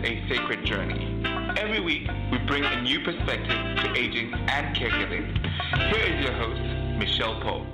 a sacred journey. Every week, we bring a new perspective to aging and caregiving. Here is your host, Micheal Pope.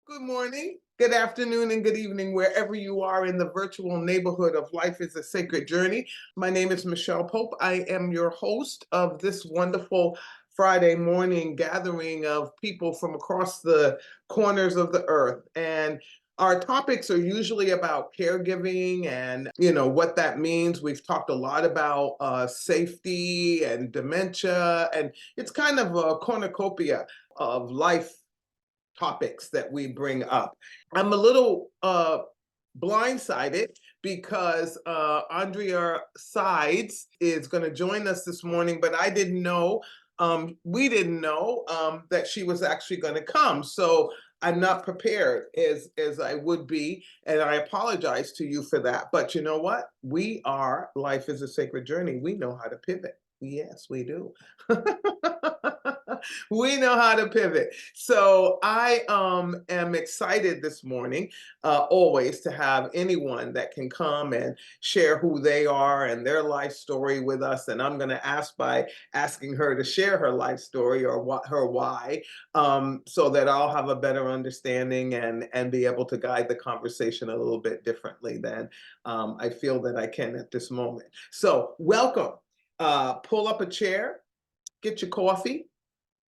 Good morning, good afternoon, and good evening, wherever you are in the virtual neighborhood of Life is a Sacred Journey. My name is Micheal Pope. I am your host of this wonderful Friday morning gathering of people from across the corners of the earth. And our topics are usually about caregiving and, what that means. We've talked a lot about safety and dementia, and it's kind of a cornucopia of life topics that we bring up. I'm a little blindsided because Aundrea Sides is going to join us this morning, but I didn't know, we didn't know that she was actually going to come. So I'm not prepared as I would be, and I apologize to you for that. But you know what? Life is a Sacred Journey. We know how to pivot. Yes, we do. We know how to pivot. So I am excited this morning, always, to have anyone that can come and share who they are and their life story with us. And I'm going to ask by asking her to share her life story or her why, so that I'll have a better understanding and be able to guide the conversation a little bit differently than I feel that I can at this moment. So welcome. Pull up a chair, get your coffee,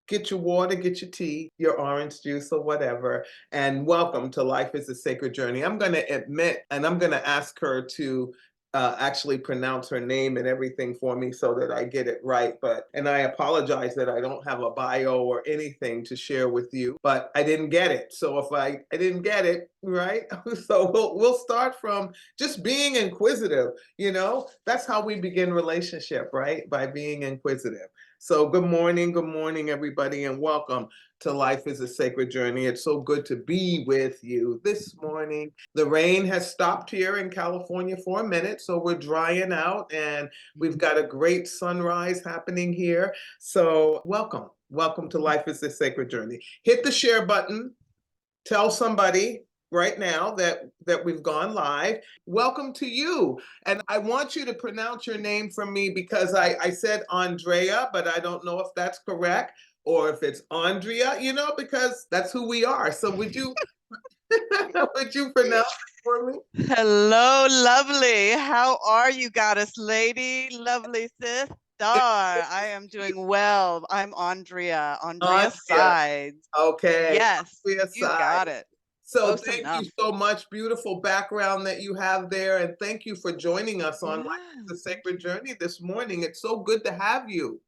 get your water, get your tea, your orange juice or whatever, and welcome to Life is a Sacred Journey. I'm going to admit, and I'm going to ask her to actually pronounce her name and everything for me so that I get it right. And I apologize that I don't have a bio or anything to share with you, but I didn't get it. So if I didn't get it, right? So we'll start from just being inquisitive. That's how we begin relationship, right? By being inquisitive. So good morning, everybody, and welcome to Life is a Sacred Journey. It's so good to be with you this morning. The rain has stopped here in California for a minute, so we're drying out, and we've got a great sunrise happening here. So welcome to Life is a Sacred Journey. Hit the share button, tell somebody right now that we've gone live. Welcome to you. And I want you to pronounce your name for me because I said Aundrea, but I don't know if that's correct or if it's Aundrea, because that's who we are. So would you would you pronounce it for me? Hello, lovely. How are you, goddess lady? Lovely sis. Star. I am doing well. I'm Aundrea Sides. Okay. Yes, Aundrea you Sides. got it. So Close thank enough. you so much. Beautiful background that you have there. And thank you for joining us on Life is a Sacred Journey this morning. It's so good to have you.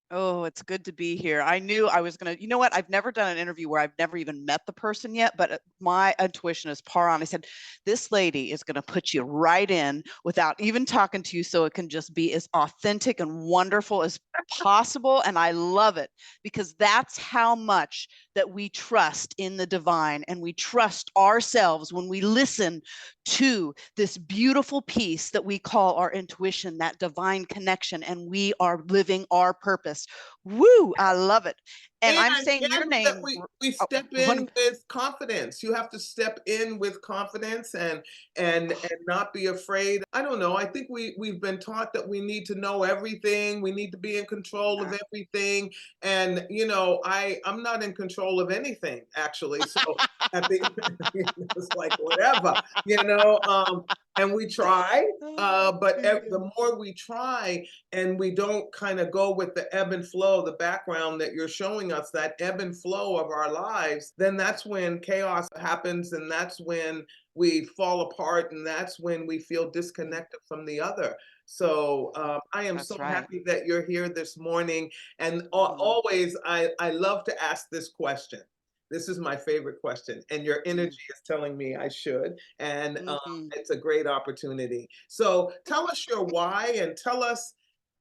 Oh, it's good to be here. I knew I was going to, you know what? I've never done an interview where I've never even met the person yet, but my intuition is par on. I said, this lady is going to put you right in without even talking to you, so it can just be as authentic and wonderful as possible. And I love it because that's how much that we trust in the divine, and we trust ourselves when we listen to this beautiful piece that we call our intuition, that divine connection, and we are living our purpose. Woo, I love it. And I'm saying your name. We step in with confidence. You have to step in with confidence and not be afraid. I don't know. I think we've been taught that we need to know everything. We need to be in control of everything. And I'm not in control of anything, actually. So I think it's like whatever, and we try, but the more we try and we don't kind of go with the ebb and flow, the background that you're showing us, that ebb and flow of our lives, then that's when chaos happens, and that's when we fall apart, and that's when we feel disconnected from the other. So I am so happy that you're here this morning. And always, I love to ask this question. This is my favorite question, and your energy is telling me I should, and it's a great opportunity. So tell us your why, and tell us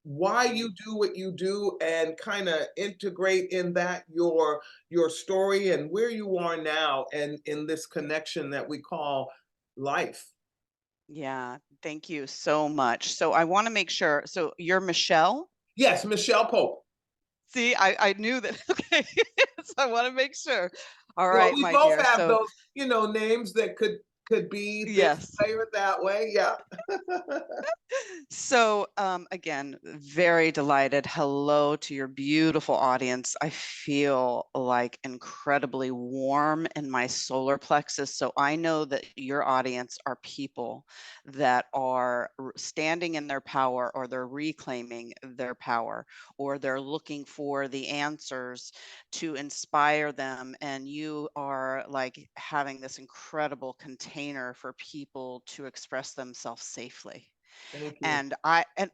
why you do what you do, and kind of integrate in that your story and where you are now, and in this connection that we call life. Yeah, thank you so much. So I want to make sure. So you're Micheal? Yes, Micheal Pope. See, I knew that. Okay. So I want to make sure. All Well, right, we my both dear. have So those, names that could could be this Yes. way or that way. Yeah. So again, very delighted. Hello to your beautiful audience. I feel like incredibly warm in my solar plexus. So I know that your audience are people that are standing in their power, or they're reclaiming their power, or they're looking for the answers to inspire them. And you are like having this incredible container for people to express themselves safely. Thank you. And and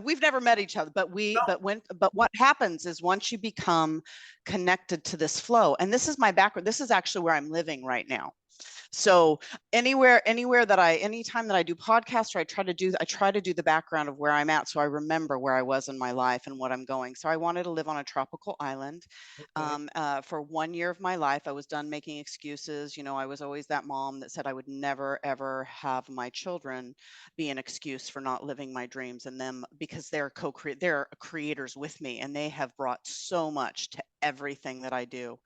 we've never met each other, but what happens is, once you become connected to this flow, and this is my background, this is actually where I'm living right now. So anytime that I do podcasts, or I try to do the background of where I'm at, so I remember where I was in my life and what I'm going. So I wanted to live on a tropical island. Okay. For 1 year of my life, I was done making excuses. I was always that mom that said I would never ever have my children be an excuse for not living my dreams, and them, because they're creators with me, and they have brought so much to everything that I do,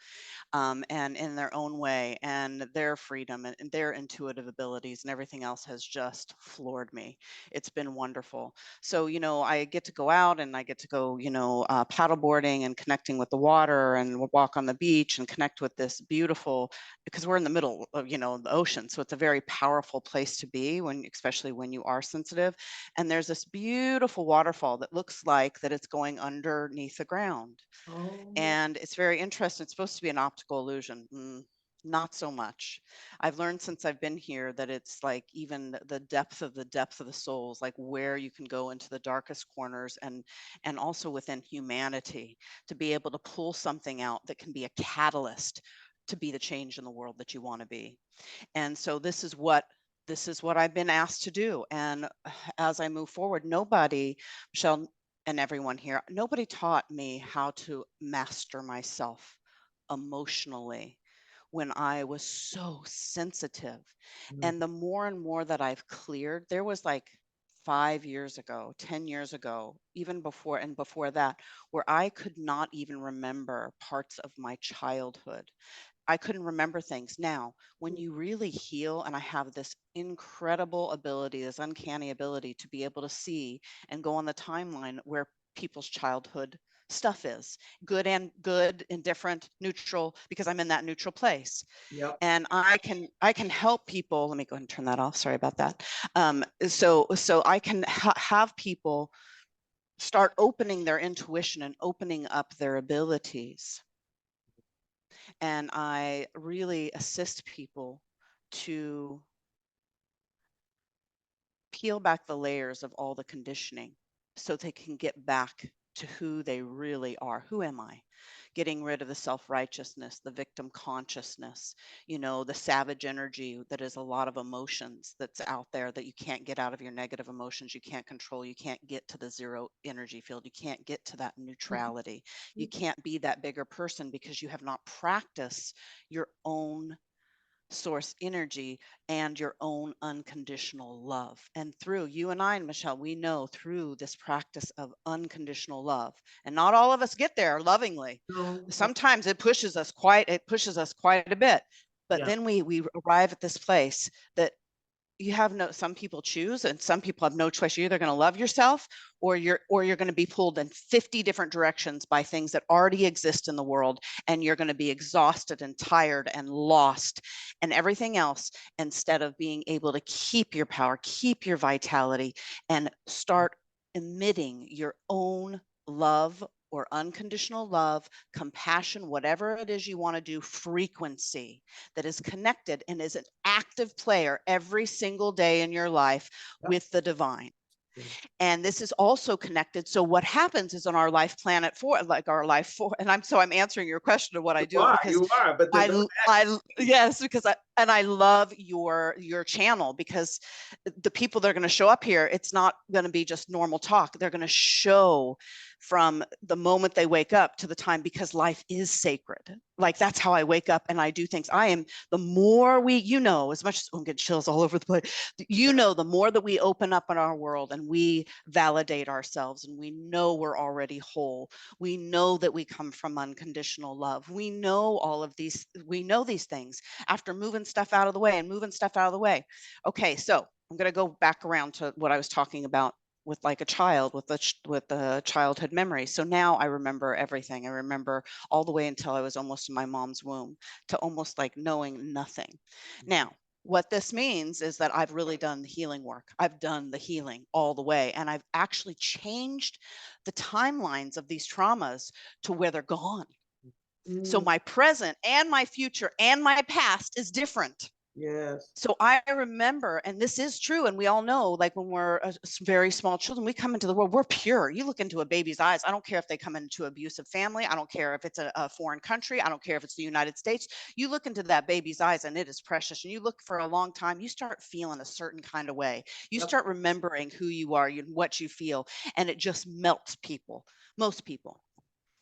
and in their own way, and their freedom and their intuitive abilities and everything else has just floored me. It's been wonderful. So, I get to go out, and I get to go, paddleboarding and connecting with the water, and walk on the beach and connect with this beautiful, because we're in the middle of, the ocean. So it's a very powerful place to be, especially when you are sensitive. And there's this beautiful waterfall that looks like that it's going underneath the ground. Oh, And it's very interesting. It's supposed to be an optical illusion. Not so much. I've learned since I've been here that it's like even the depth of the souls, like where you can go into the darkest corners, and also within humanity, to be able to pull something out that can be a catalyst to be the change in the world that you want to be. And so this is what I've been asked to do. And as I move forward, nobody, Micheal, and everyone here, nobody taught me how to master myself emotionally when I was so sensitive. mm, And the more and more that I've cleared, there was like 5 years ago, 10 years ago, even before that, where I could not even remember parts of my childhood. I couldn't remember things. Now, when you really heal, and I have this incredible ability, this uncanny ability to be able to see and go on the timeline where people's childhood stuff is, good, indifferent, neutral, because I'm in that neutral place. yep. And I can help people. Let me go ahead and turn that off. Sorry about that. So I can have people start opening their intuition and opening up their abilities, and I really assist people to peel back the layers of all the conditioning so they can get back to who they really are. Who am I? Getting rid of the self-righteousness, the victim consciousness, the savage energy that is a lot of emotions that's out there that you can't get out of your negative emotions. You can't control. You can't get to the zero energy field. You can't get to that neutrality. You can't be that bigger person because you have not practiced your own source energy and your own unconditional love. And through you and I, and Micheal, we know through this practice of unconditional love, and not all of us get there lovingly. No, Sometimes it pushes us quite a bit. But yeah. then we arrive at this place that some people choose, and some people have no choice. You're either going to love yourself, or you're going to be pulled in 50 different directions by things that already exist in the world, and you're going to be exhausted and tired and lost and everything else, instead of being able to keep your power, keep your vitality, and start emitting your own love, or unconditional love, compassion, whatever it is you want to do, frequency that is connected and is an active player every single day in your life with the divine. Yeah. And this is also connected. So what happens is, on our life planet four, like our life four, and I'm answering your question of what I do, because You are, but yes, because I love your channel, because the people that are going to show up here, it's not going to be just normal talk. They're going to show from the moment they wake up to the time, because life is sacred. Like, that's how I wake up and I do things. The more we, as much as I'm getting chills all over the place, the more that we open up in our world and we validate ourselves and we know we're already whole. We know that we come from unconditional love. We know all of these, we know these things after moving stuff out of the way and moving stuff out of the way. Okay, so I'm going to go back around to what I was talking about with like a child, with the childhood memory. So now I remember everything. I remember all the way until I was almost in my mom's womb, to almost like knowing nothing. Now, what this means is that I've really done the healing work. I've done the healing all the way, and I've actually changed the timelines of these traumas to where they're gone. So my present and my future and my past is different. Yes. So I remember, and this is true, and we all know, like when we're very small children, we come into the world, we're pure. You look into a baby's eyes. I don't care if they come into abusive family. I don't care if it's a foreign country. I don't care if it's the United States. You look into that baby's eyes and it is precious. And you look for a long time, you start feeling a certain kind of way. You start remembering who you are, what you feel, and it just melts people. Most people.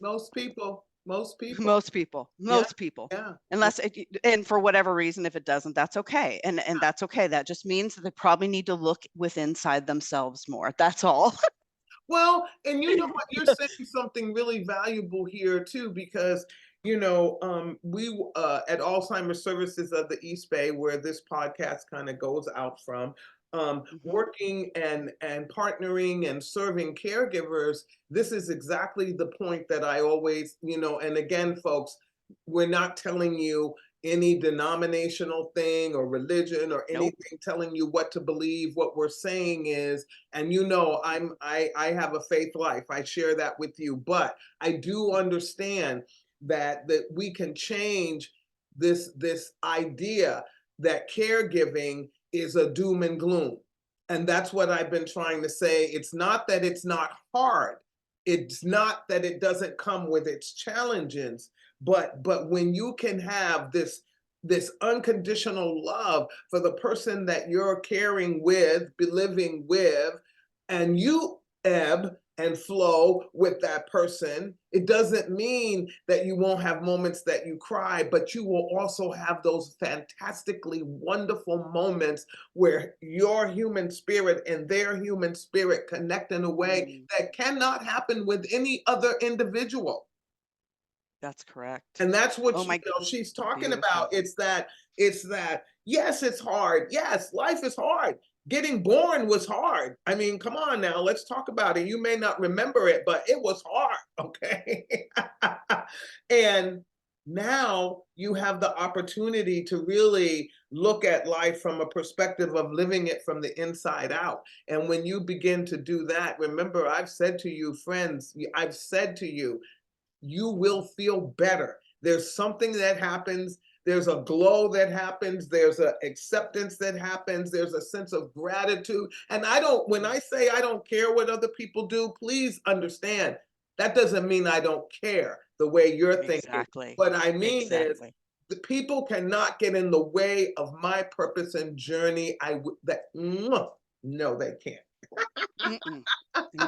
Most people. Most people. Most people. Most people. Yeah. Unless and for whatever reason, if it doesn't, that's okay. And that's okay. That just means that they probably need to look inside themselves more. That's all. Well, and you know what, you're saying something really valuable here too, because we at Alzheimer's Services of the East Bay, where this podcast kind of goes out from, working and partnering and serving caregivers. This is exactly the point that I always, and again, folks, we're not telling you any denominational thing or religion or anything telling you what to believe. What we're saying is, and I have a faith life. I share that with you, but I do understand that we can change this idea that caregiving is a doom and gloom. And that's what I've been trying to say. It's not that it's not hard. It's not that it doesn't come with its challenges, but when you can have this unconditional love for the person that you're caring with, be living with, and you ebb and flow with that person, it doesn't mean that you won't have moments that you cry, but you will also have those fantastically wonderful moments where your human spirit and their human spirit connect in a way that cannot happen with any other individual. That's correct. And that's what she's talking about. It's that, yes, it's hard. Yes, life is hard. Getting born was hard. I mean, come on now, let's talk about it. You may not remember it, but it was hard, okay? And now you have the opportunity to really look at life from a perspective of living it from the inside out. And when you begin to do that, remember, I've said to you, friends, I've said to you, you will feel better. There's something that happens. There's a glow that happens. There's an acceptance that happens. There's a sense of gratitude. And when I say I don't care what other people do, please understand, that doesn't mean I don't care the way you're thinking. Exactly. What I mean is, the people cannot get in the way of my purpose and journey. No, they can't.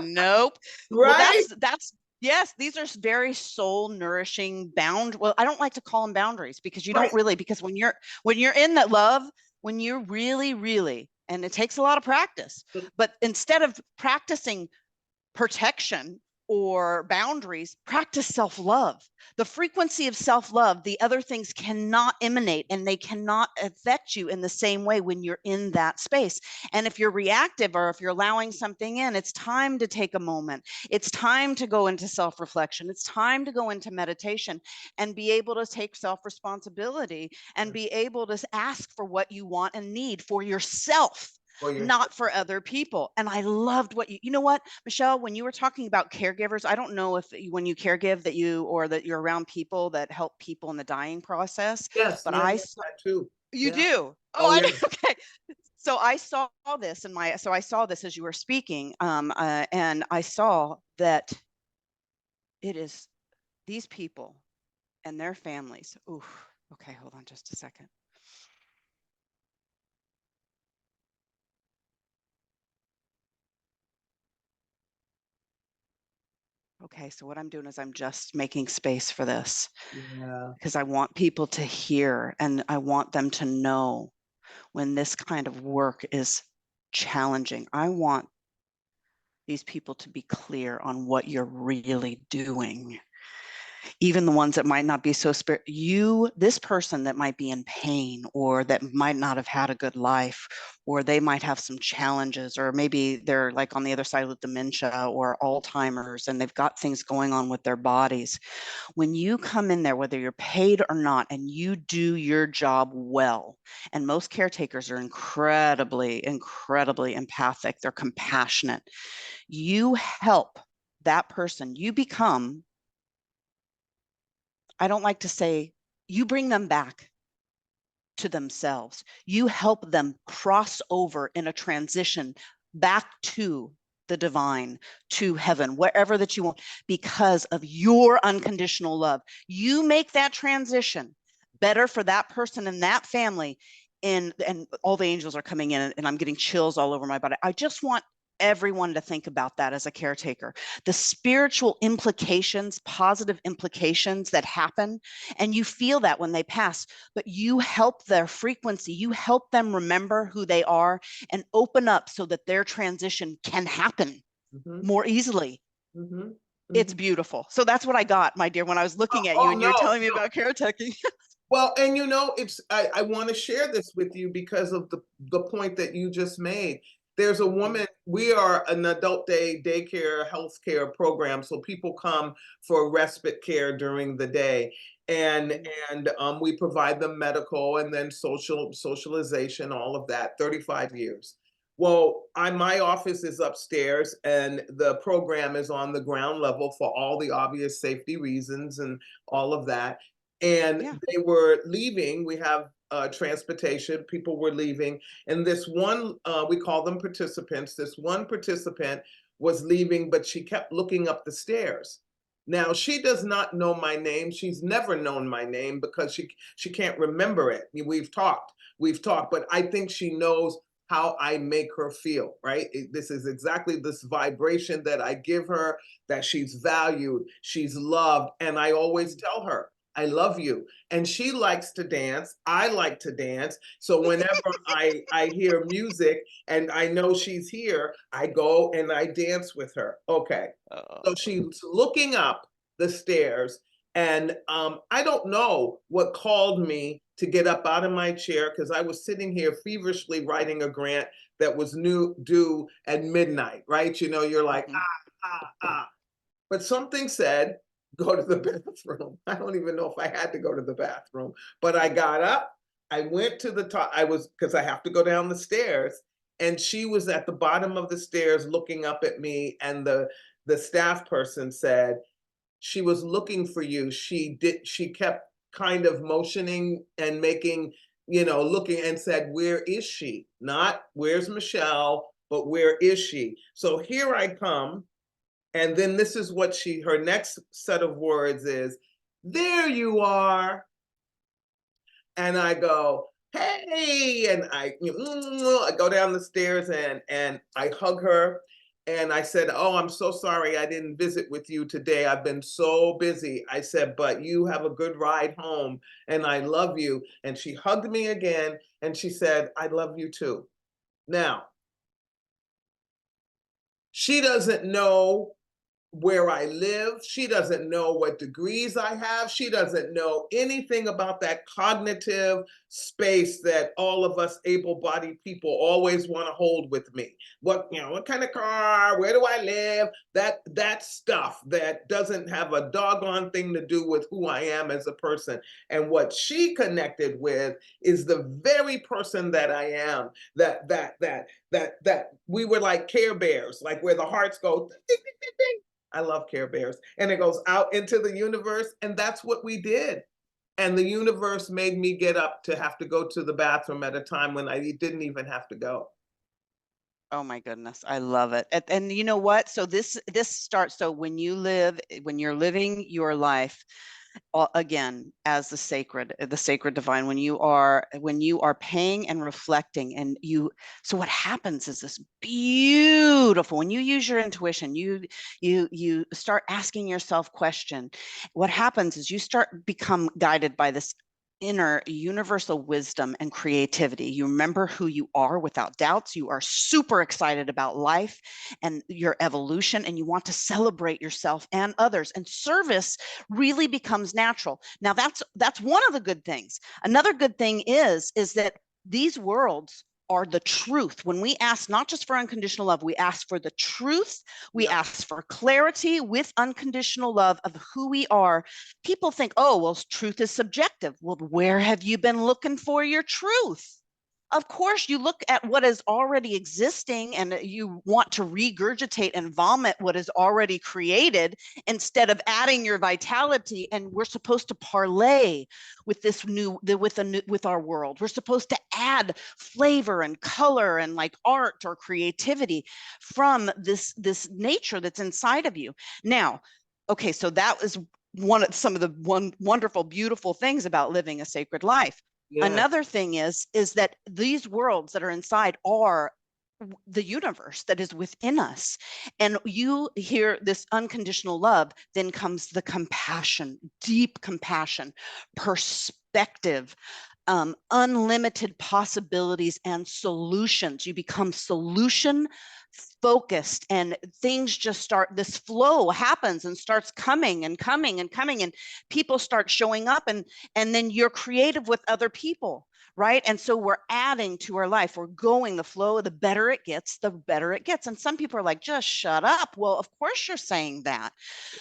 Nope. Right? Well, that's yes, these are very soul nourishing well, I don't like to call them boundaries, because you don't really, because when you're in that love, when you're really, and it takes a lot of practice, but instead of practicing protection or boundaries, practice self-love. The frequency of self-love, the other things cannot emanate, and they cannot affect you in the same way when you're in that space. And if you're reactive, or if you're allowing something in, it's time to take a moment. It's time to go into self-reflection. It's time to go into meditation and be able to take self-responsibility and be able to ask for what you want and need for yourself. Not for other people. And I loved what you know what, Micheal, when you were talking about caregivers, I don't know if when you caregive that you're around people that help people in the dying process. Yes, but I saw that too. You do? I know. Okay. So I saw this as you were speaking, and I saw that it is these people and their families. Ooh, okay, hold on just a second. okay, so what I'm doing is I'm just making space for this Yeah. because I want people to hear and I want them to know when this kind of work is challenging. I want these people to be clear on what you're really doing. Even the ones that might not be so this person that might be in pain or that might not have had a good life, or they might have some challenges, or maybe they're like on the other side with dementia or Alzheimer's and they've got things going on with their bodies. When you come in there, whether you're paid or not, and you do your job well, and most caretakers are incredibly, incredibly empathic, they're compassionate, you help that person, you become, I don't like to say, you bring them back to themselves. You help them cross over in a transition back to the divine, to heaven, wherever that you want, because of your unconditional love. You make that transition better for that person and that family. And all the angels are coming in, and I'm getting chills all over my body. I just want everyone to think about that as a caretaker. The spiritual implications, positive implications that happen, and you feel that when they pass, but you help their frequency, you help them remember who they are and open up so that their transition can happen more easily. It's beautiful. So that's what I got, my dear, when I was looking at you and you were telling me about caretaking. Well, and I want to share this with you because of the point that you just made. There's a woman, we are an adult daycare, healthcare program. So people come for respite care during the day. And we provide them medical and then socialization, all of that, 35 years. Well, my office is upstairs and the program is on the ground level for all the obvious safety reasons and all of that. And they were leaving. We have transportation. People were leaving. And this one, we call them participants. This one participant was leaving, but she kept looking up the stairs. Now, she does not know my name. She's never known my name because she can't remember it. We've talked, but I think she knows how I make her feel, right? This is exactly this vibration that I give her, that she's valued, she's loved. And I always tell her, I love you. And she likes to dance. I like to dance. So whenever I hear music and I know she's here, I go and I dance with her. Okay. So she's looking up the stairs. And I don't know what called me to get up out of my chair because I was sitting here feverishly writing a grant that was due at midnight, right? You're like, But something said, go to the bathroom. I don't even know if I had to go to the bathroom, but I got up. I went to the top. Because I have to go down the stairs. And she was at the bottom of the stairs looking up at me. And the staff person said, she was looking for you. She kept kind of motioning and making, looking and said, where is she? Not where's Micheal, but where is she? So here I come. And then this is what her next set of words is, there you are. And I go, hey, and I go down the stairs and I hug her. And I said, oh, I'm so sorry I didn't visit with you today. I've been so busy. I said, but you have a good ride home and I love you. And she hugged me again and she said, I love you too. Now, she doesn't know where I live. She doesn't know what degrees I have. She doesn't know anything about that cognitive space that all of us able-bodied people always want to hold with me. What kind of car, where do I live? That stuff that doesn't have a doggone thing to do with who I am as a person. And what she connected with is the very person that I am, that we were like Care Bears, like where the hearts go, ding, ding, ding, ding. I love Care Bears. And it goes out into the universe. And that's what we did. And the universe made me get up to have to go to the bathroom at a time when I didn't even have to go. Oh my goodness, I love it. And you know what? So this starts, so when you're living your life, again, as the sacred divine, when you are paying and reflecting, and so what happens is this beautiful, when you use your intuition, you start asking yourself question. What happens is you start become guided by this inner universal wisdom and creativity. You remember who you are without doubts. You are super excited about life and your evolution, and you want to celebrate yourself and others. And service really becomes natural. Now, that's one of the good things. Another good thing is that these worlds are the truth. When we ask not just for unconditional love, we ask for the truth. We ask for clarity with unconditional love of who we are. People think, oh, well, truth is subjective. Well, where have you been looking for your truth? Of course, you look at what is already existing and you want to regurgitate and vomit what is already created instead of adding your vitality. And we're supposed to parlay with this with our world. We're supposed to add flavor and color and like art or creativity from this nature that's inside of you. Now, okay, so that was some of the wonderful, beautiful things about living a sacred life. Yeah. Another thing is that these worlds that are inside are the universe that is within us. And you hear this unconditional love, then comes the compassion, deep compassion, perspective, unlimited possibilities and solutions. You become solution focused, and things just start, this flow happens and starts coming and coming and coming, and people start showing up, and then you're creative with other people, right? And so we're adding to our life, we're going the flow, the better it gets, the better it gets. And some people are like, just shut up. Well, of course you're saying that.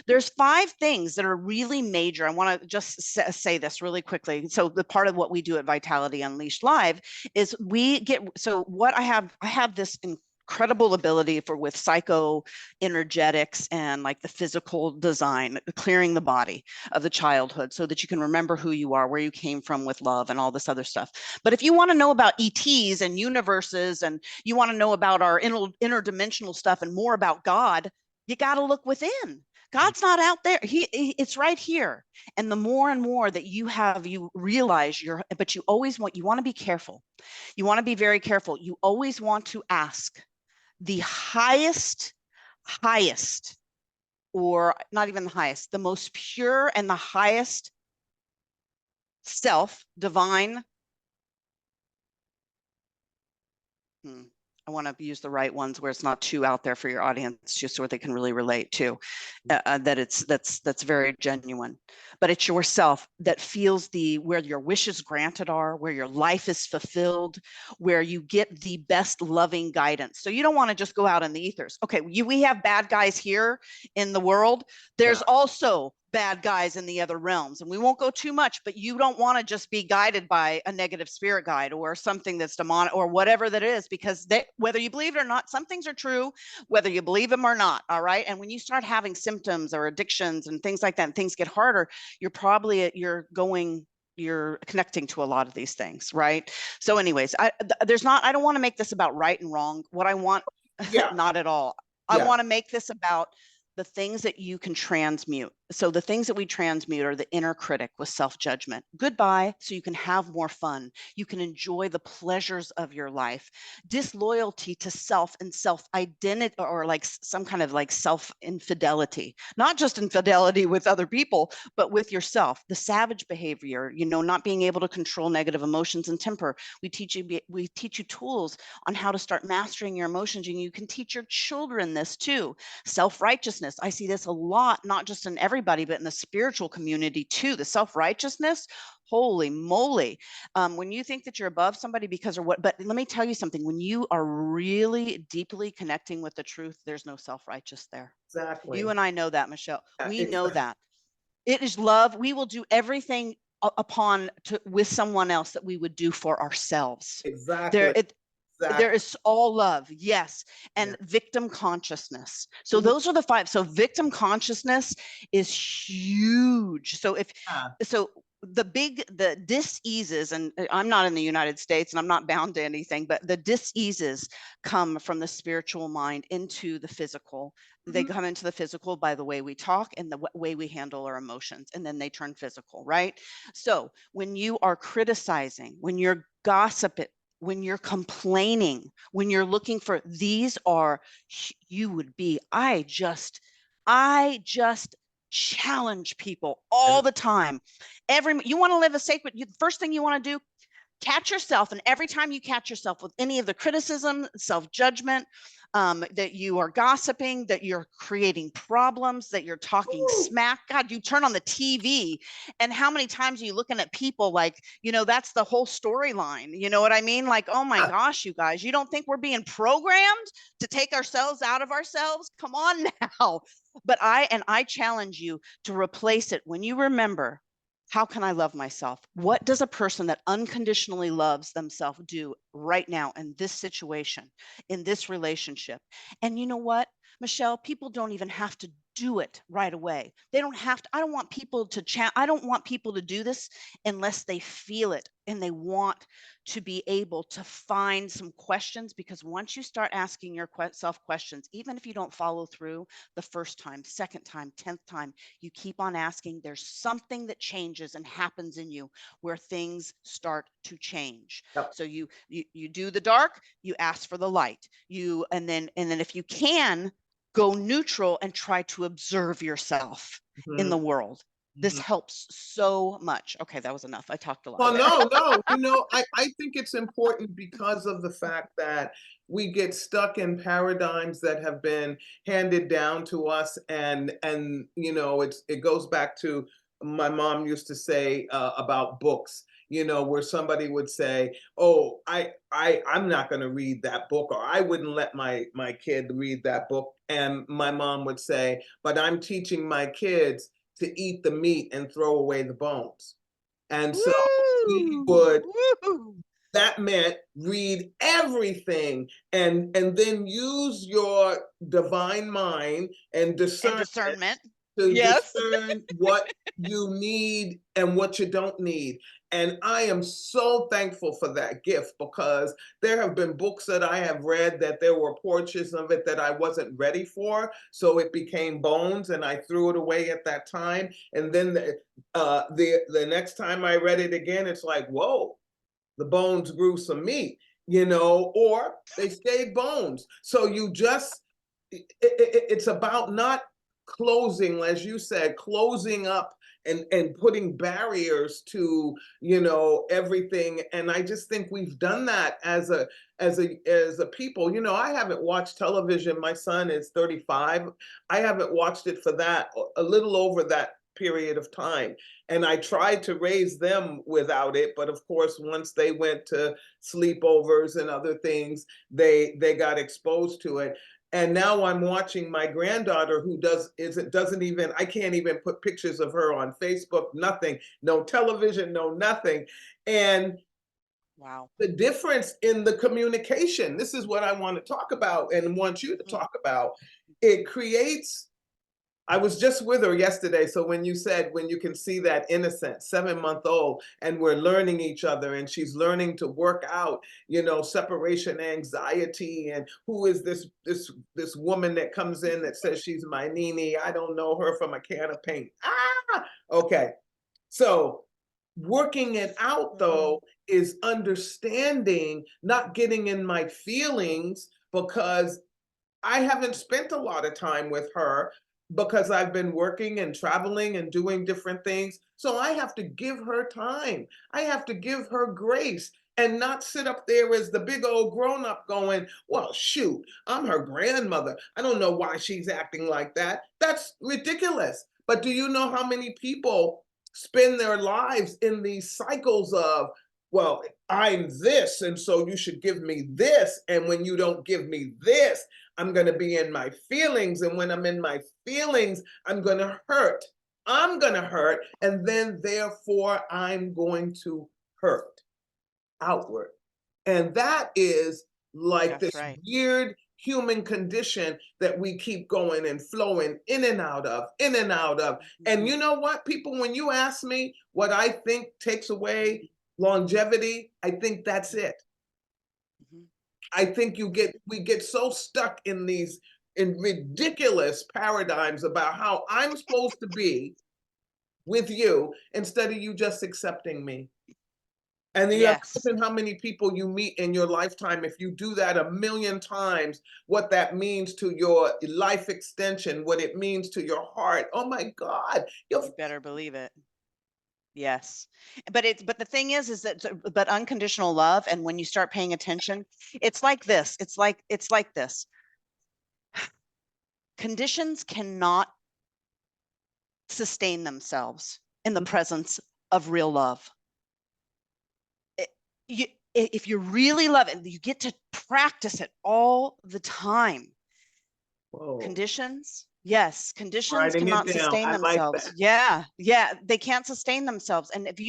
There's 5 things that are really major. I want to just say this really quickly. So the part of what we do at Vitality Unleashed Live is I have this incredible ability with psycho energetics and like the physical design, clearing the body of the childhood so that you can remember who you are, where you came from with love and all this other stuff. But if you want to know about ETs and universes, and you want to know about our interdimensional stuff and more about God, you got to look within. God's not out there. It's right here. And the more and more that you realize but you want to be careful. You want to be very careful. You always want to ask the highest, or not even the highest, the most pure and the highest self, divine. I want to use the right ones where it's not too out there for your audience, just so they can really relate to that's very genuine. But it's yourself that feels where your wishes granted are, where your life is fulfilled, where you get the best loving guidance. So you don't want to just go out in the ethers. Okay, we have bad guys here in the world. There's also bad guys in the other realms, and we won't go too much, but you don't want to just be guided by a negative spirit guide or something that's demonic or whatever that is, because whether you believe it or not, some things are true, whether you believe them or not. All right. And when you start having symptoms or addictions and things like that, and things get harder, you're connecting to a lot of these things. Right. So anyways, I don't want to make this about right and wrong. What I want, not at all. I want to make this about the things that you can transmute. So the things that we transmute are the inner critic with self-judgment. Goodbye, so you can have more fun. You can enjoy the pleasures of your life. Disloyalty to self and self-identity, or like some kind of like self-infidelity. Not just infidelity with other people, but with yourself. The savage behavior, not being able to control negative emotions and temper. We teach you tools on how to start mastering your emotions, and you can teach your children this too. Self-righteousness. I see this a lot, not just in everybody, but in the spiritual community too. The self-righteousness, holy moly. When you think that you're above somebody because of what, but let me tell you something, when you are really deeply connecting with the truth, there's no self-righteous there. Exactly. You and I know that, Micheal. We know that. It is love. We will do everything with someone else that we would do for ourselves. Exactly. There is all love, yes, and victim consciousness. So those are the 5. So victim consciousness is huge. So the dis-eases, and I'm not in the United States and I'm not bound to anything, but the dis-eases come from the spiritual mind into the physical. They come into the physical by the way we talk and the way we handle our emotions, and then they turn physical, right? So when you are criticizing, when you're gossiping, when you're complaining, when you're looking for, these are, you would be, I just challenge people all the time. You want to live a sacred, the first thing you want to do, catch yourself. And every time you catch yourself with any of the criticism, self-judgment, that you are gossiping, that you're creating problems, that you're talking smack, God, you turn on the TV and how many times are you looking at people like, that's the whole storyline. You know what I mean? Like, oh my gosh, you guys, you don't think we're being programmed to take ourselves out of ourselves? Come on now. But I challenge you to replace it when you remember, how can I love myself? What does a person that unconditionally loves themselves do right now in this situation, in this relationship? And you know what, Micheal, people don't even have to do it right away. They don't have to. I don't want people to do this unless they feel it and they want to be able to find some questions, because once you start asking yourself questions, even if you don't follow through the first time, second time, 10th time, you keep on asking, there's something that changes and happens in you where things start to change. Yep. So you do the dark, you ask for the light, and then if you can, go neutral and try to observe yourself in the world. This helps so much. Okay, that was enough. I talked a lot. Well, no, I think it's important because of the fact that we get stuck in paradigms that have been handed down to us, and it goes back to my mom used to say about books, where somebody would say, "Oh, I'm not going to read that book," or "I wouldn't let my kid read that book," and my mom would say, "But I'm teaching my kids to eat the meat and throw away the bones." And so that meant read everything and then use your divine mind and discernment to discern what you need and what you don't need. And I am so thankful for that gift, because there have been books that I have read that there were portions of it that I wasn't ready for. So it became bones and I threw it away at that time. And then the next time I read it again, it's like, whoa, the bones grew some meat, or they stayed bones. So it's about not closing, as you said, closing up and putting barriers to everything. And I just think we've done that as a people. I haven't watched television. My son is 35. I haven't watched it for that, a little over that period of time, and I tried to raise them without it, but of course once they went to sleepovers and other things, they got exposed to it. And now I'm watching my granddaughter, who doesn't even, I can't even put pictures of her on Facebook, nothing, no television, no nothing. And wow, the difference in the communication, this is what I want to talk about and want you to talk about. It creates, I was just with her yesterday. So when you said, when you can see that innocent 7-month-old and we're learning each other and she's learning to work out, separation anxiety, and who is this woman that comes in that says she's my Nene? I don't know her from a can of paint. Okay. So working it out though is understanding, not getting in my feelings, because I haven't spent a lot of time with her because I've been working and traveling and doing different things. So I have to give her time. I have to give her grace and not sit up there as the big old grown up going, well, shoot, I'm her grandmother. I don't know why she's acting like that. That's ridiculous. But do you know how many people spend their lives in these cycles of, well, I'm this, and so you should give me this. And when you don't give me this, I'm going to be in my feelings. And when I'm in my feelings, I'm going to hurt. I'm going to hurt. And then therefore, I'm going to hurt outward. And that is like this weird human condition that we keep going and flowing in and out of, in and out of. And you know what, people, when you ask me what I think takes away longevity, I think that's it. I think we get so stuck in these ridiculous paradigms about how I'm supposed to be with you instead of you just accepting me. And then you have to imagine how many people you meet in your lifetime. If you do that 1,000,000 times, what that means to your life extension, what it means to your heart. Oh my God. You better believe it. Yes. But the thing is that, but unconditional love, and when you start paying attention, it's like this. It's like this. Conditions cannot sustain themselves in the presence of real love. If you really love it, you get to practice it all the time. Whoa. Conditions cannot sustain themselves. Like yeah, they can't sustain themselves. And if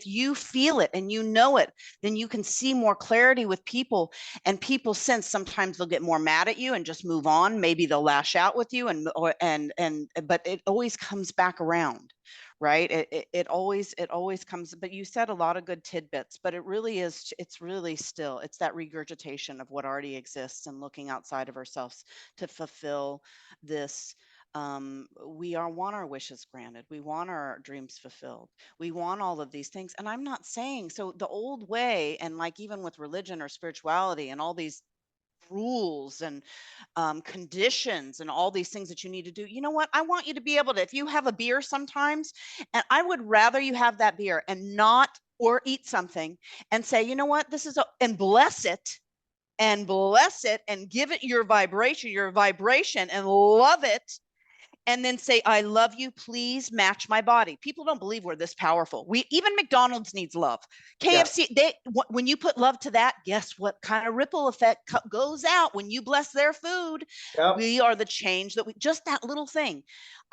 you feel it and you know it, then you can see more clarity with people, and people sense sometimes they'll get more mad at you and just move on. Maybe they'll lash out with you, but it always comes back around. Right? It always comes. But you said a lot of good tidbits, but it's that regurgitation of what already exists and looking outside of ourselves to fulfill this. We want our wishes granted. We want our dreams fulfilled. We want all of these things. And I'm not saying, so the old way, and like even with religion or spirituality and all these rules and conditions and all these things that you need to do. You know what? I want you to be able to, if you have a beer sometimes, and I would rather you have that beer and not, or eat something and say, you know what, and bless it and give it your vibration and love it. And then say, I love you, please match my body. People don't believe we're this powerful. Even McDonald's needs love. KFC, when you put love to that, guess what kind of ripple effect goes out when you bless their food? Yep. We are the change just that little thing.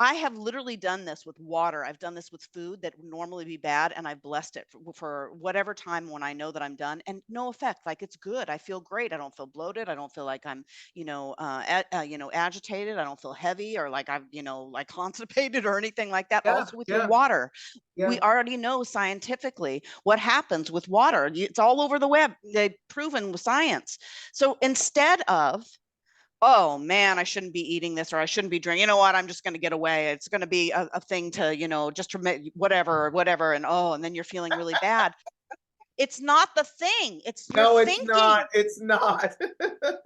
I have literally done this with water. I've done this with food that would normally be bad, and I've blessed it for whatever time when I know that I'm done, and no effect. Like, it's good. I feel great. I don't feel bloated. I don't feel like I'm, agitated. I don't feel heavy or like I've, like constipated or anything like that. Also with your water. We already know scientifically what happens with water. It's all over the web. They've proven with science. So instead of, oh man, I shouldn't be eating this, or I shouldn't be drinking, you know what, I'm just going to get away. It's going to be a thing to, just to whatever. And then you're feeling really bad. It's not the thing. It's your thinking. It's not.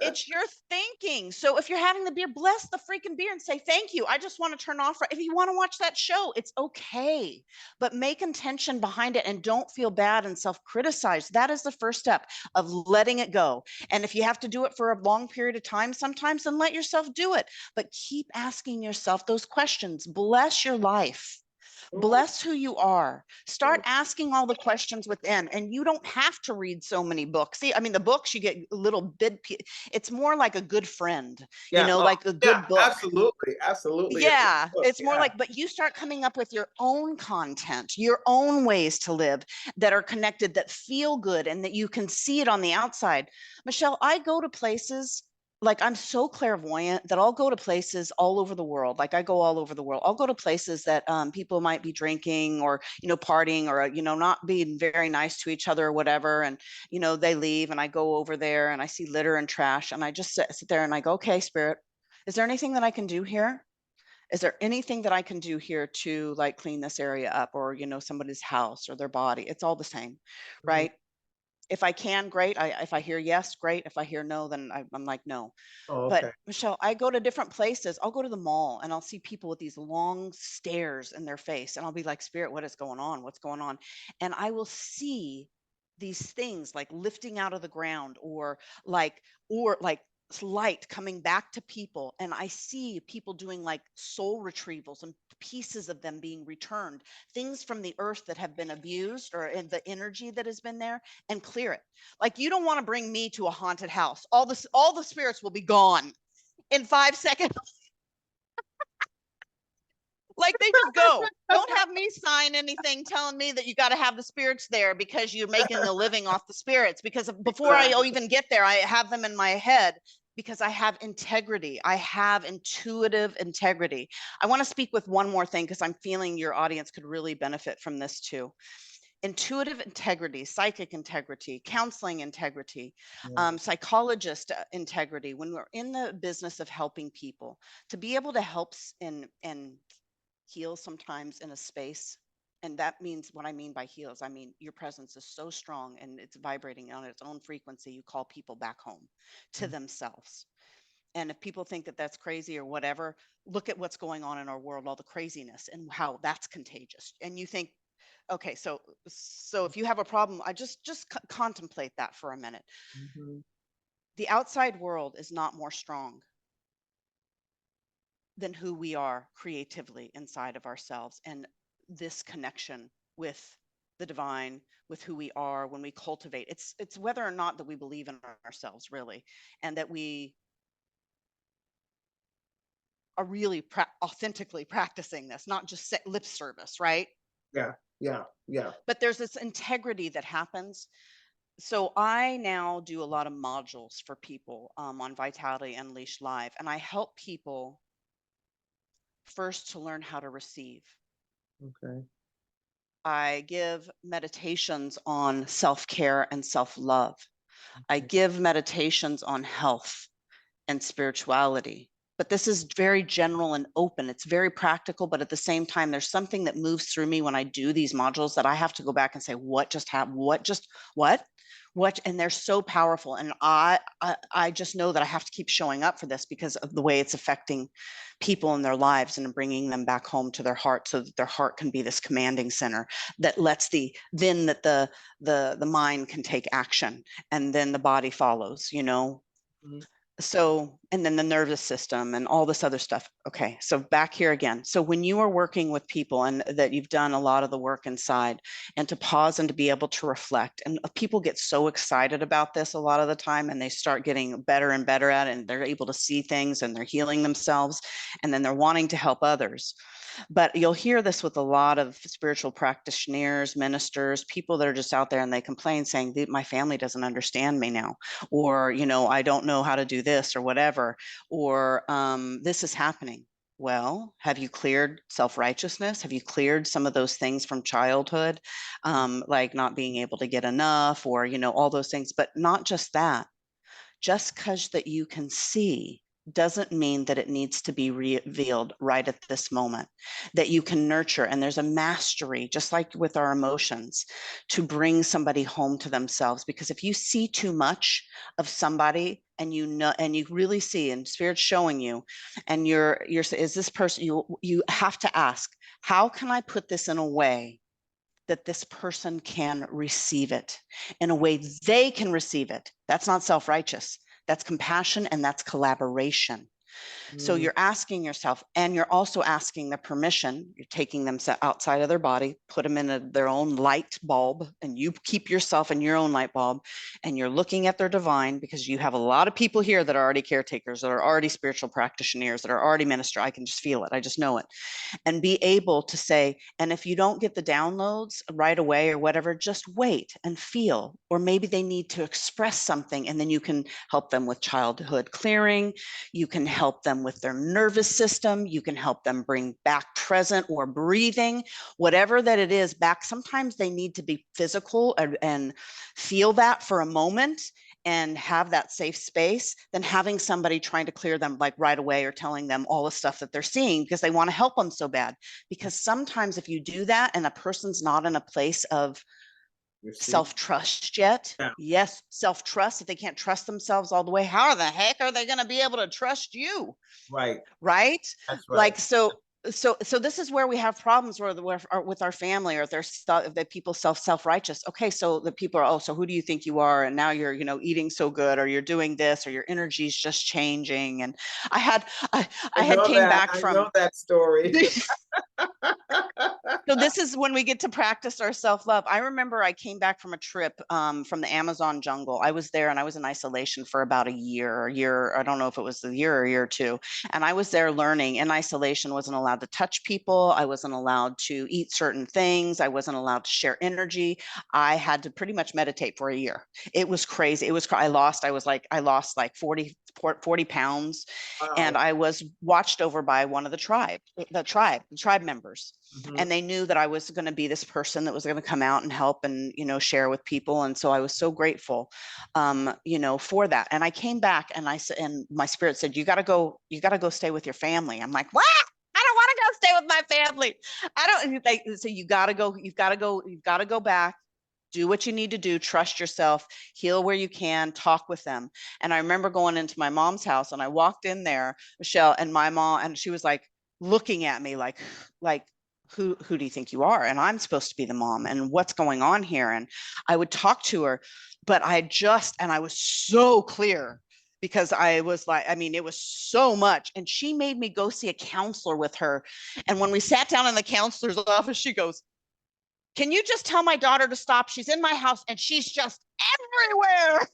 It's your thinking. So if you're having the beer, bless the freaking beer and say, thank you. I just want to turn off. If you want to watch that show, it's okay. But make intention behind it and don't feel bad and self-criticize. That is the first step of letting it go. And if you have to do it for a long period of time, sometimes, then let yourself do it. But keep asking yourself those questions. Bless your life. Bless who you are. Start asking all the questions within, and you don't have to read so many books. See, I mean, the books, you get a little bit, it's more like a good friend, like a good book. Absolutely. Yeah, it's more like, but you start coming up with your own content, your own ways to live that are connected, that feel good, and that you can see it on the outside. Micheal, I go to places, like, I'm so clairvoyant that I'll go to places all over the world. Like, I go all over the world. I'll go to places that people might be drinking or, partying or, not being very nice to each other or whatever. And, they leave, and I go over there and I see litter and trash, and I just sit there and I go, okay, Spirit, is there anything that I can do here? Is there anything that I can do here to, like, clean this area up, or, somebody's house or their body? It's all the same, right? If I can, great. If I hear yes, great. If I hear no, then I'm like, no. Oh, okay. But Micheal, I go to different places. I'll go to the mall and I'll see people with these long stares in their face. And I'll be like, Spirit, what is going on? What's going on? And I will see these things like lifting out of the ground, or like light coming back to people. And I see people doing like soul retrievals and pieces of them being returned, things from the earth that have been abused, or in the energy that has been there, and clear it. Like, you don't want to bring me to a haunted house. All the spirits will be gone in 5 seconds. Like, they just go. Don't have me sign anything telling me that you got to have the spirits there because you're making a living off the spirits. Because before I even get there, I have them in my head. because I have integrity. I have intuitive integrity. I want to speak with one more thing because I'm feeling your audience could really benefit from this too. Intuitive integrity, psychic integrity, counseling integrity, psychologist integrity. When we're in the business of helping people, to be able to help and heal sometimes in a space. And that means, what I mean by heals, I mean your presence is so strong and it's vibrating on its own frequency. You call people back home to themselves. And if people think that that's crazy or whatever, look at what's going on in our world, all the craziness and how that's contagious. And you think, okay, so if you have a problem, I just contemplate that for a minute. The outside world is not more strong than who we are creatively inside of ourselves, and this connection with the divine, with who we are when we cultivate. It's whether or not that we believe in ourselves really, and that we are really authentically practicing this, not just lip service, right? Yeah. But there's this integrity that happens. So I now do a lot of modules for people on Vitality Unleashed Live, and I help people first to learn how to receive. Okay. I give meditations on self-care and self-love. I give meditations on health and spirituality. But this is very general and open. It's very practical, but at the same time, there's something that moves through me when I do these modules that I have to go back and say, what just happened? What? And they're so powerful. And I just know that I have to keep showing up for this because of the way it's affecting people in their lives and bringing them back home to their heart, so that their heart can be this commanding center that lets the mind can take action, and then the body follows, you know. So, and then the nervous system and all this other stuff. Okay, so back here again. So when you are working with people and that you've done a lot of the work inside, and to pause and to be able to reflect, and people get so excited about this a lot of the time, and they start getting better and better at it, and they're able to see things and they're healing themselves, and then they're wanting to help others. But you'll hear this with a lot of spiritual practitioners, ministers, people that are just out there, and they complain saying, my family doesn't understand me now, or, you know, I don't know how to do this or whatever, or this is happening. Well, have you cleared self-righteousness? Have you cleared some of those things from childhood, like not being able to get enough, or, you know, all those things? But not just that. Just because that you can see doesn't mean that it needs to be revealed right at this moment, that you can nurture. And there's a mastery, just like with our emotions, to bring somebody home to themselves. Because if you see too much of somebody, and you know, and you really see, and Spirit's showing you, and you're is this person, you have to ask, how can I put this in a way that this person can receive it in a way they can receive it? That's not self-righteous. That's compassion, and that's collaboration. So you're asking yourself, and you're also asking the permission. You're taking them outside of their body, put them in their own light bulb, and you keep yourself in your own light bulb, and you're looking at their divine, because you have a lot of people here that are already caretakers, that are already spiritual practitioners, that are already minister. I can just feel it. I just know it. And be able to say, and if you don't get the downloads right away or whatever, just wait and feel, or maybe they need to express something, and then you can help them with childhood clearing. You can help them with their nervous system. You can help them bring back present or breathing, whatever that it is back. Sometimes they need to be physical and feel that for a moment and have that safe space than having somebody trying to clear them like right away, or telling them all the stuff that they're seeing because they want to help them so bad. Because sometimes if you do that and a person's not in a place of self-trust yet. Yes, self-trust. If they can't trust themselves all the way, how the heck are they going to be able to trust you? Right. That's right. Like, so this is where we have problems with our family, or if that people self-righteous. Okay, so the people are, oh, so who do you think you are? And now you're, you know, eating so good, or you're doing this, or your energy's just changing. And I had came back from, I know that story. So this is when we get to practice our self-love. I remember I came back from a trip from the Amazon jungle. I was there and I was in isolation for about a year. I don't know if it was a year or a year or two. And I was there learning in isolation, wasn't allowed to touch people. I wasn't allowed to eat certain things. I wasn't allowed to share energy. I had to pretty much meditate for a year. It was crazy. I lost like 40 40 pounds. Wow. And I was watched over by one of the tribe members. Mm-hmm. And they knew that I was going to be this person that was going to come out and help and, share with people. And so I was so grateful, for that. And I came back and I said, and my spirit said, you got to go stay with your family. I'm like, what? I don't want to go stay with my family. I don't. So you've got to go back. Do what you need to do, trust yourself, heal where you can, talk with them. And I remember going into my mom's house and I walked in there, Micheal, and my mom, and she was like looking at me like, who do you think you are? And I'm supposed to be the mom, and what's going on here? And I would talk to her, but I was so clear because I was like, it was so much. And she made me go see a counselor with her. And when we sat down in the counselor's office, she goes, can you just tell my daughter to stop? She's in my house and she's just everywhere.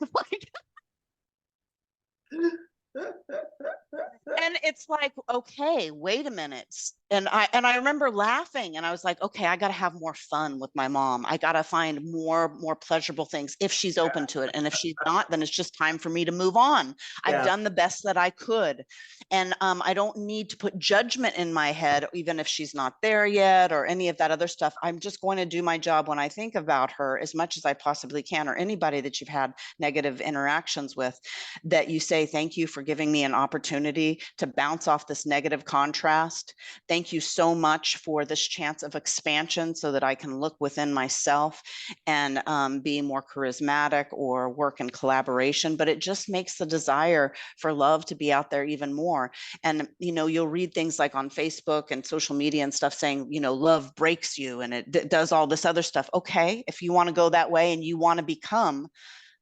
And it's like, okay, wait a minute. And I remember laughing and I was like, okay, I got to have more fun with my mom. I got to find more pleasurable things if she's open to it. And if she's not, then it's just time for me to move on. I've done the best that I could. And I don't need to put judgment in my head, even if she's not there yet or any of that other stuff. I'm just going to do my job when I think about her as much as I possibly can, or anybody that you've had negative interactions with, that you say, thank you for giving me an opportunity to bounce off this negative contrast. Thank you so much for this chance of expansion so that I can look within myself and be more charismatic or work in collaboration. But it just makes the desire for love to be out there even more. And, you'll read things like on Facebook and social media and stuff saying, love breaks you and it does all this other stuff. Okay, if you want to go that way and you want to become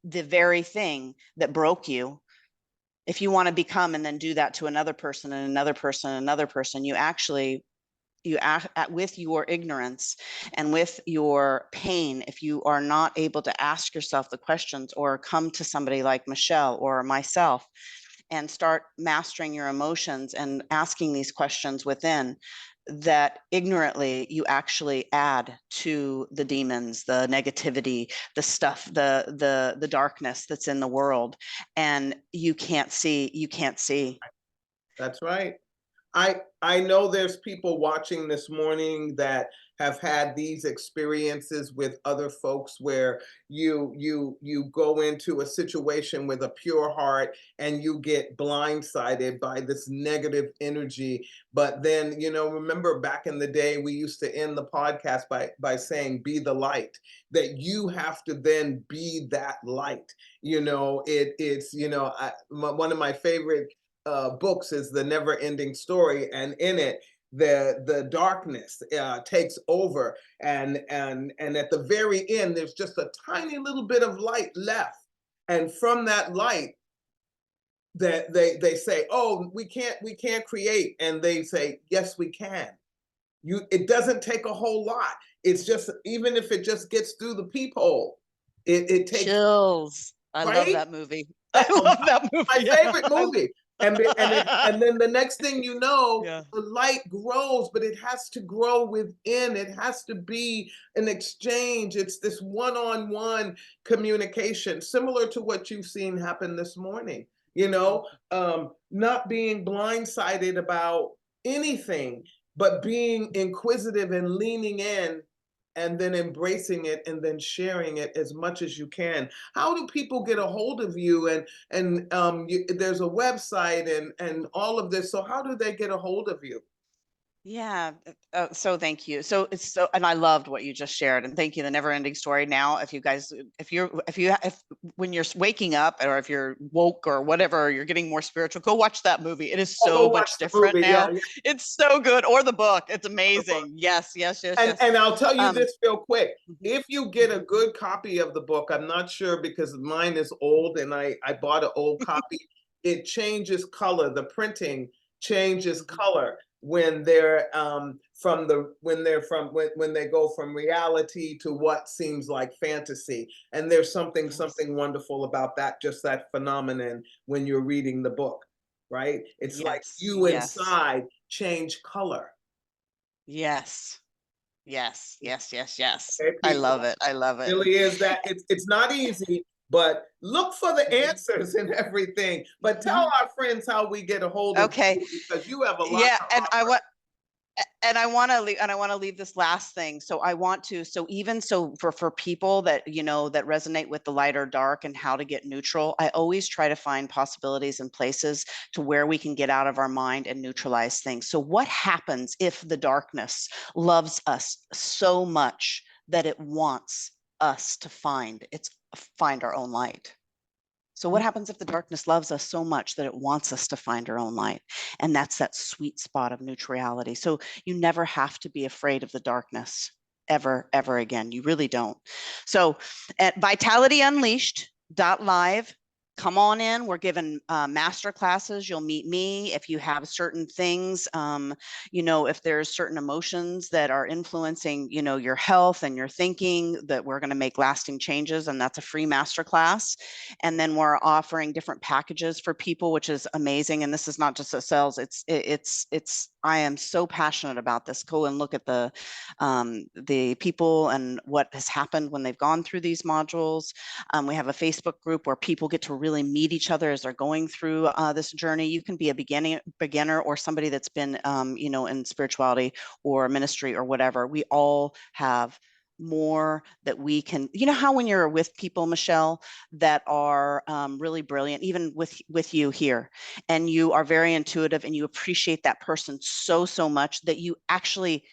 the very thing that broke you, if you want to become and then do that to another person and another person and another person, you act with your ignorance and with your pain. If you are not able to ask yourself the questions or come to somebody like Micheal or myself and start mastering your emotions and asking these questions within, that ignorantly you actually add to the demons, the negativity, the stuff, the darkness that's in the world, and you can't see. That's right. I know there's people watching this morning that have had these experiences with other folks where you go into a situation with a pure heart and you get blindsided by this negative energy. But then, remember back in the day, we used to end the podcast by saying, be the light, that you have to then be that light. One of my favorite books is The Never Ending Story, and in it the darkness takes over, and at the very end there's just a tiny little bit of light left, and from that light that they say, oh, we can't create, and they say, yes, we can. It doesn't take a whole lot. It's just, even if it just gets through the peephole, it takes chills. I love that movie. I love that movie. My favorite movie. And then the next thing you know, the light grows, but it has to grow within. It has to be an exchange. It's this one-on-one communication, similar to what you've seen happen this morning. Not being blindsided about anything, but being inquisitive and leaning in, and then embracing it and then sharing it as much as you can. How do people get a hold of you? And there's a website and all of this. So how do they get a hold of you? Yeah. So thank you. So and I loved what you just shared, and thank you. The Never Ending Story. Now, if when you're waking up, or if you're woke or whatever, you're getting more spiritual, go watch that movie. It is so much different now. Yeah. It's so good. Or the book. It's amazing. Yes. And I'll tell you this real quick. If you get a good copy of the book, I'm not sure because mine is old and I bought an old copy. It changes color. The printing changes color when they're when they go from reality to what seems like fantasy. And there's something wonderful about that, just that phenomenon when you're reading the book, right? It's like you inside change color. Yes. Okay, I love it. It really is that. It's not easy. but look for the answers and everything. But tell our friends how we get a hold of Okay. you, because you have a lot Yeah, to and offer. I want to leave this last thing. So even for people that, that resonate with the light or dark and how to get neutral, I always try to find possibilities and places to where we can get out of our mind and neutralize things. So what happens if the darkness loves us so much that it wants us to find our own light? So what happens if the darkness loves us so much that it wants us to find our own light? And that's that sweet spot of neutrality. So you never have to be afraid of the darkness ever again. You really don't. So at vitalityunleashed.live, come on in. We're giving master classes. You'll meet me if you have certain things, if there's certain emotions that are influencing, your health and your thinking, that we're going to make lasting changes. And that's a free master class. And then we're offering different packages for people, which is amazing. And this is not just a sales. I am so passionate about this. Go and look at the people and what has happened when they've gone through these modules. We have a Facebook group where people get to really meet each other as they're going through this journey. You can be a beginner or somebody that's been, in spirituality or ministry or whatever. We all have more that we can, how when you're with people, Micheal, that are really brilliant, even with you here, and you are very intuitive and you appreciate that person so much that you actually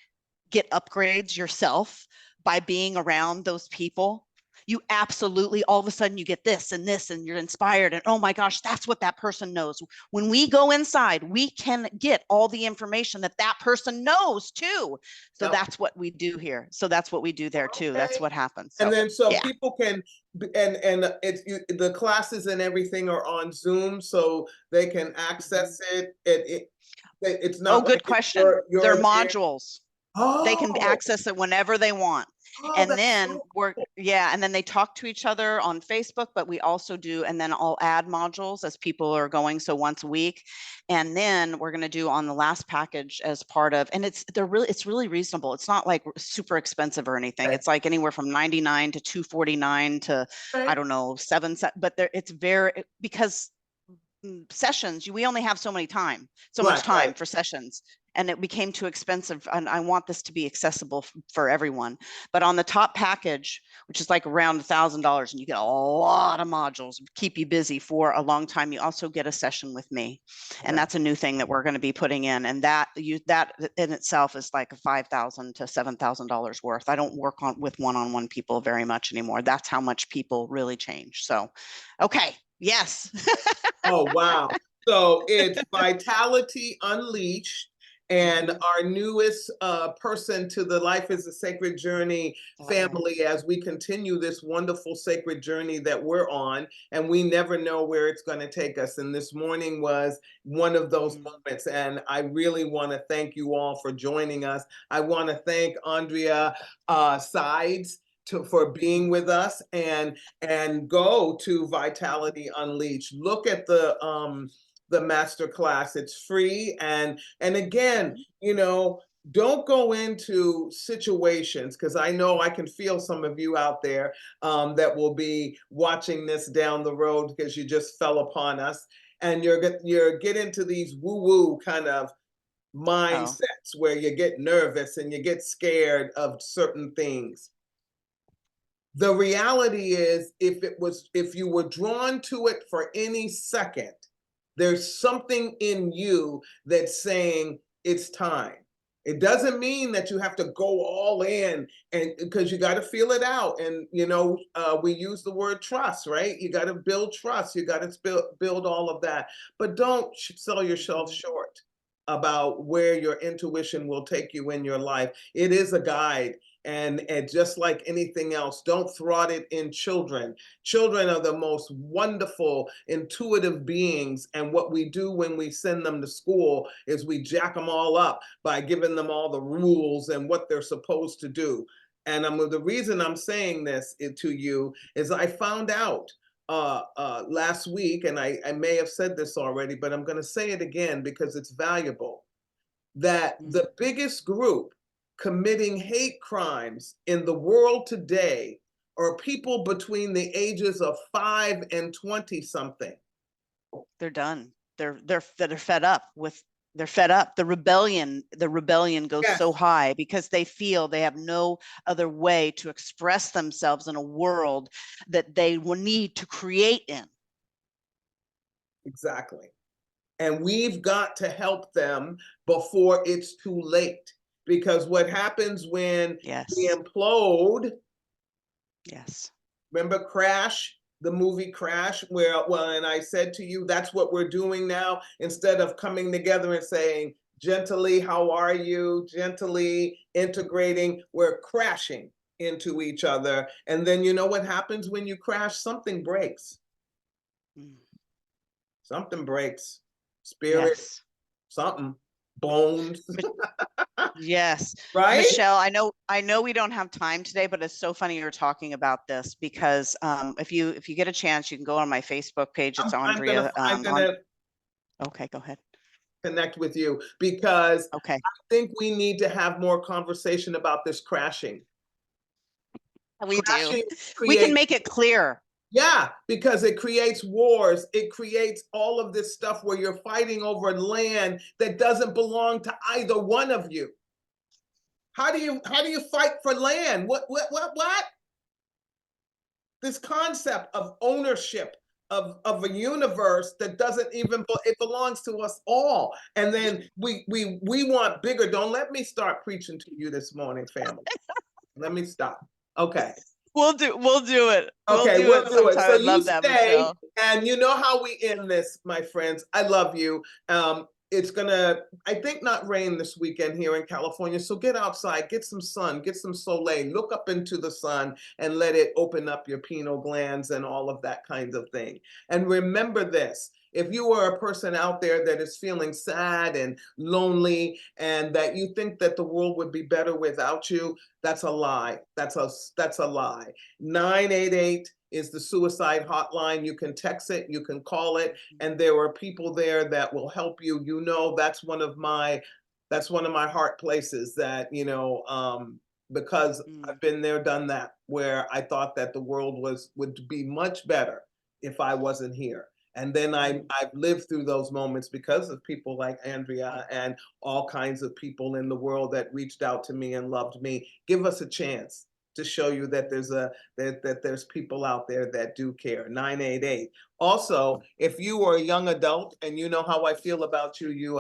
get upgrades yourself by being around those people. You absolutely, all of a sudden you get this and you're inspired, and oh my gosh, that's what that person knows. When we go inside, we can get all the information that person knows too. So that's what we do here. So that's what we do there too. That's what happens. And then yeah. people can, and the classes and everything are on Zoom, so they can access it. It's not. Good question. They're modules. They can access it whenever they want. And then and then they talk to each other on Facebook, but we also do, and then I'll add modules as people are going. So once a week. And then we're going to do on the last package as part of, and it's really reasonable. It's not like super expensive or anything. It's like anywhere from $99 to $249 to, I don't know, $7, but it's because sessions, we only have so much time for sessions, and it became too expensive, and I want this to be accessible for everyone. But on the top package, which is like around $1,000, and you get a lot of modules, keep you busy for a long time, you also get a session with me. And that's a new thing that we're going to be putting in, and that in itself is like $5,000 to $7,000 worth. I don't work with one-on-one people very much anymore. That's how much people really change. So okay. Yes. Oh, wow. So it's Vitality Unleashed, and our newest person to the Life is a Sacred Journey family, as we continue this wonderful sacred journey that we're on, and we never know where it's going to take us. And this morning was one of those moments, and I really want to thank you all for joining us. I want to thank Aundrea Sides for being with us, and go to Vitality Unleashed. Look at the master class. It's free, and again, don't go into situations, because I know I can feel some of you out there that will be watching this down the road because you just fell upon us, and you're get into these woo-woo kind of mindsets where you get nervous and you get scared of certain things. The reality is, if you were drawn to it for any second, there's something in you that's saying it's time. It doesn't mean that you have to go all in, and because you got to feel it out. And we use the word trust, right? You got to build trust. You got to build all of that. But don't sell yourself short about where your intuition will take you in your life. It is a guide. And just like anything else, don't thwart it in children. Children are the most wonderful, intuitive beings. And what we do when we send them to school is we jack them all up by giving them all the rules and what they're supposed to do. And the reason I'm saying this to you is I found out last week, and I may have said this already, but I'm going to say it again because it's valuable, that the biggest group committing hate crimes in the world today or people between the ages of 5 and 20 something. They're done. They're fed up with. They're fed up. The rebellion goes so Yes, high because they feel they have no other way to express themselves in a world that they will need to create in. exactly. And we've got to help them before it's too late. Because what happens when we Yes. implode, Yes. remember Crash, the movie Crash, where, well, and I said to you, that's what we're doing now. Instead of coming together and saying, gently, how are you? Gently integrating, we're crashing into each other. And then you know what happens when you crash? Something breaks. Mm. Something breaks. Spirit, Yes. something, bones, Yes. right? Micheal, I know we don't have time today, but it's so funny you're talking about this because if you get a chance, you can go on my Facebook page. It's I'm Aundrea. gonna Okay, go ahead. connect with you because Okay. I think we need to have more conversation about this crashing. We do. Crashing We can creates, make it clear. yeah, because it creates wars. It creates all of this stuff where you're fighting over land that doesn't belong to either one of you. How do you fight for land? What? This concept of ownership of a universe that doesn't even it belongs to us all. And then we want bigger. Don't let me start preaching to you this morning, family. Let me stop. Okay. We'll do it. We'll Okay, do we'll it do it. sometime. So I you love that, stay, Micheal. and you know how we end this, my friends. I love you. It's gonna, I think, not rain this weekend here in California. So get outside, get some sun, get some soleil, look up into the sun and let it open up your pineal glands and all of that kind of thing. And remember this. If you are a person out there that is feeling sad and lonely and that you think that the world would be better without you, that's a lie. That's a lie. 988 is the suicide hotline. You can text it, you can call it, and there are people there that will help you. You know, that's one of my heart places that, because I've been there, done that, where I thought that the world would be much better if I wasn't here. And then I've lived through those moments because of people like Aundrea and all kinds of people in the world that reached out to me and loved me. Give us a chance to show you that there's people out there that do care. 988. Also, if you are a young adult and you know how I feel about you, you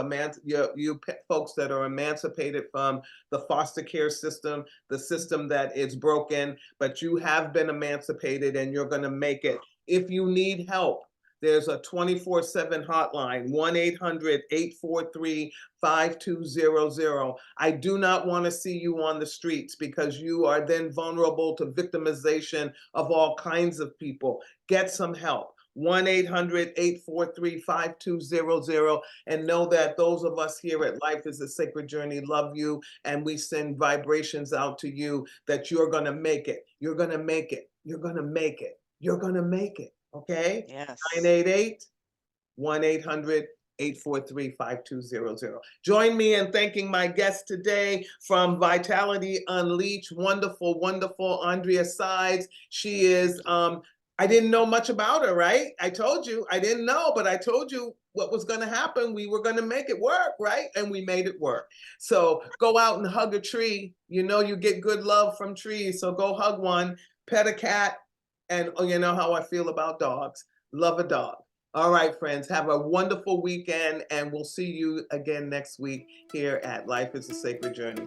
folks that are emancipated from the foster care system, the system that is broken, but you have been emancipated and you're going to make it. If you need help, there's a 24/7 hotline, 1-800-843-5200. I do not want to see you on the streets because you are then vulnerable to victimization of all kinds of people. Get some help. 1-800-843-5200, and know that those of us here at Life is a Sacred Journey love you, and we send vibrations out to you that you're going to make it. You're going to make it. You're going to make it. You're going to make it. Okay? Yes. 988 1-800-843-5200. Join me in thanking my guest today from Vitality Unleashed, wonderful, wonderful Aundrea Sides. She is, I didn't know much about her, right? I told you, I didn't know, but I told you what was going to happen. We were going to make it work, right? And we made it work. So go out and hug a tree. You know, you get good love from trees. So go hug one, pet a cat, and you know how I feel about dogs. Love a dog. All right, friends, have a wonderful weekend, and we'll see you again next week here at Life is a Sacred Journey.